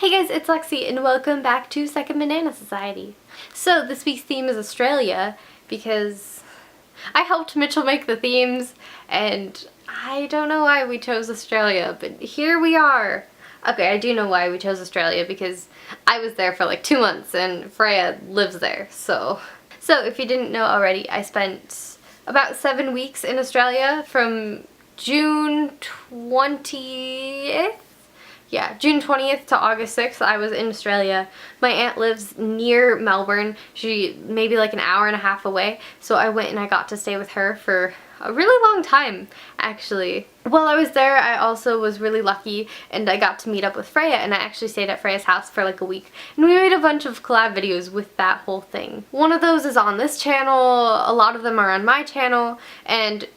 Hey guys, it's Lexi and welcome back to Second Banana Society. So this week's theme is Australia because I helped Mitchell make the themes and I don't know why we chose Australia, but here we are. Okay, I do know why we chose Australia because I was there for like 2 months and Freya lives there, so if you didn't know already, I spent about 7 weeks in Australia from June 20th? Yeah, June 20th to August 6th, I was in Australia. My aunt lives near Melbourne. She maybe like an hour and a half away. So I went and I got to stay with her for a really long time, actually. While I was there, I also was really lucky and I got to meet up with Freya, and I actually stayed at Freya's house for like a week. And we made a bunch of collab videos with that whole thing. One of those is on this channel, a lot of them are on my channel, and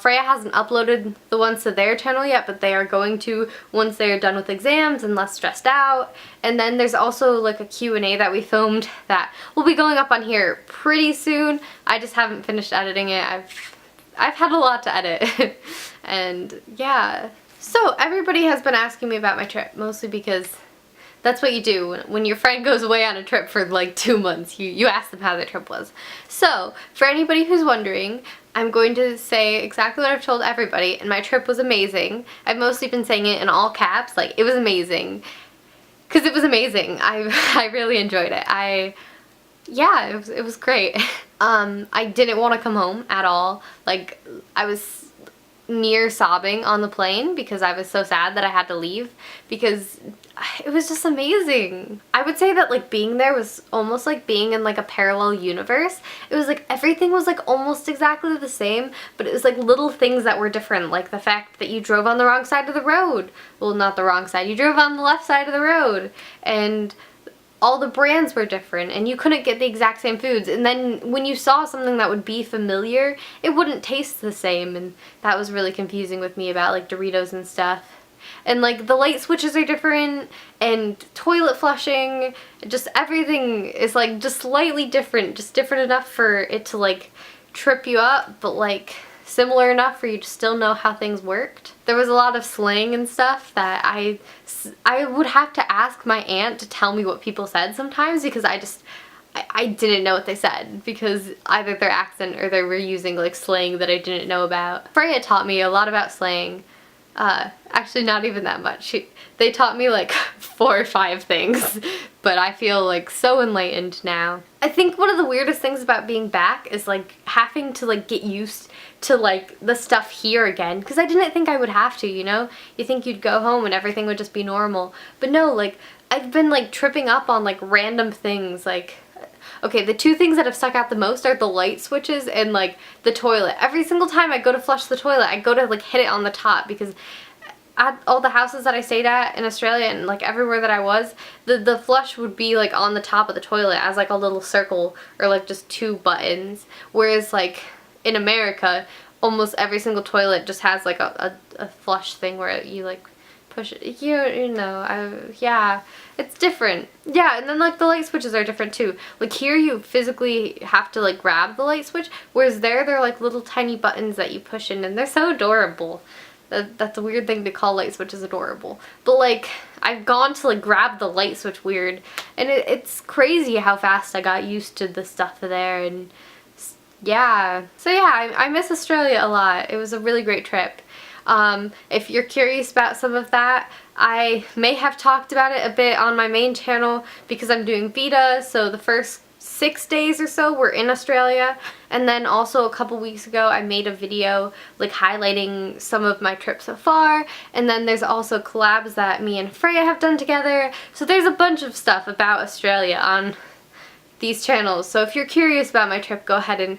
Freya hasn't uploaded the ones to their channel yet, but they are going to once they're done with exams and less stressed out. And then there's also like a Q&A that we filmed that will be going up on here pretty soon. I just haven't finished editing it. I've had a lot to edit. And yeah. So everybody has been asking me about my trip, mostly because that's what you do when your friend goes away on a trip for like 2 months. You ask them how their trip was. So for anybody who's wondering, I'm going to say exactly what I've told everybody, and my trip was amazing. I've mostly been saying it in all caps, like it was amazing. Because it was amazing. I really enjoyed it. Yeah, it was great. I didn't want to come home at all. Like, I was near sobbing on the plane because I was so sad that I had to leave, because it was just amazing. I would say that like being there was almost like being in like a parallel universe. It was like everything was like almost exactly the same, but it was like little things that were different, like the fact that you drove on the wrong side of the road. Well, not the wrong side, you drove on the left side of the road, and all the brands were different and you couldn't get the exact same foods, and then when you saw something that would be familiar, it wouldn't taste the same, and that was really confusing with me about like Doritos and stuff. And like the light switches are different, and toilet flushing, just everything is like just slightly different, just different enough for it to like trip you up, but like similar enough for you to still know how things worked. There was a lot of slang and stuff that I would have to ask my aunt to tell me what people said sometimes, because I didn't know what they said, because either their accent or they were using like slang that I didn't know about. Freya taught me a lot about slang. Actually not even that much. They taught me like 4 or 5 things, but I feel like so enlightened now. I think one of the weirdest things about being back is like having to like get used to like the stuff here again, because I didn't think I would have to, you know? You think you'd go home and everything would just be normal, but no, like I've been like tripping up on like random things. Like, okay, the 2 things that have stuck out the most are the light switches and like the toilet. Every single time I go to flush the toilet, I go to like hit it on the top, because at all the houses that I stayed at in Australia and like everywhere that I was, the flush would be like on the top of the toilet as like a little circle, or like just 2 buttons, whereas like in America almost every single toilet just has like a flush thing where you like push it. You know, yeah, it's different. Yeah, and then like the light switches are different too. Like here you physically have to like grab the light switch, whereas there they're like little tiny buttons that you push in, and they're so adorable. That's a weird thing to call light switches adorable. But like, I've gone to like grab the light switch weird, and it's crazy how fast I got used to the stuff there, and yeah. So yeah, I miss Australia a lot. It was a really great trip. If you're curious about some of that, I may have talked about it a bit on my main channel because I'm doing Vita, so the first 6 days or so were in Australia, and then also a couple weeks ago I made a video like highlighting some of my trips so far, and then there's also collabs that me and Freya have done together, so there's a bunch of stuff about Australia on these channels. So if you're curious about my trip, go ahead and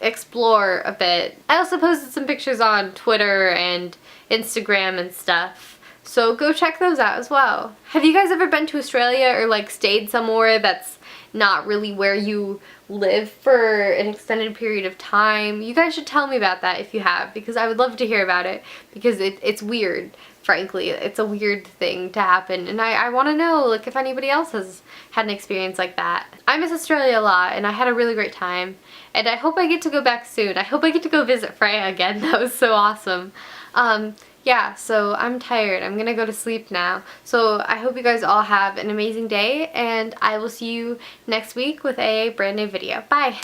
explore a bit. I also posted some pictures on Twitter and Instagram and stuff, so go check those out as well. Have you guys ever been to Australia or like stayed somewhere that's not really where you live for an extended period of time? You guys should tell me about that if you have, because I would love to hear about it, because it's weird, frankly. It's a weird thing to happen, and I want to know like if anybody else has had an experience like that. I miss Australia a lot, and I had a really great time, and I hope I get to go back soon. I hope I get to go visit Freya again. That was so awesome. yeah, so I'm tired. I'm gonna go to sleep now. So I hope you guys all have an amazing day, and I will see you next week with a brand new video. Bye!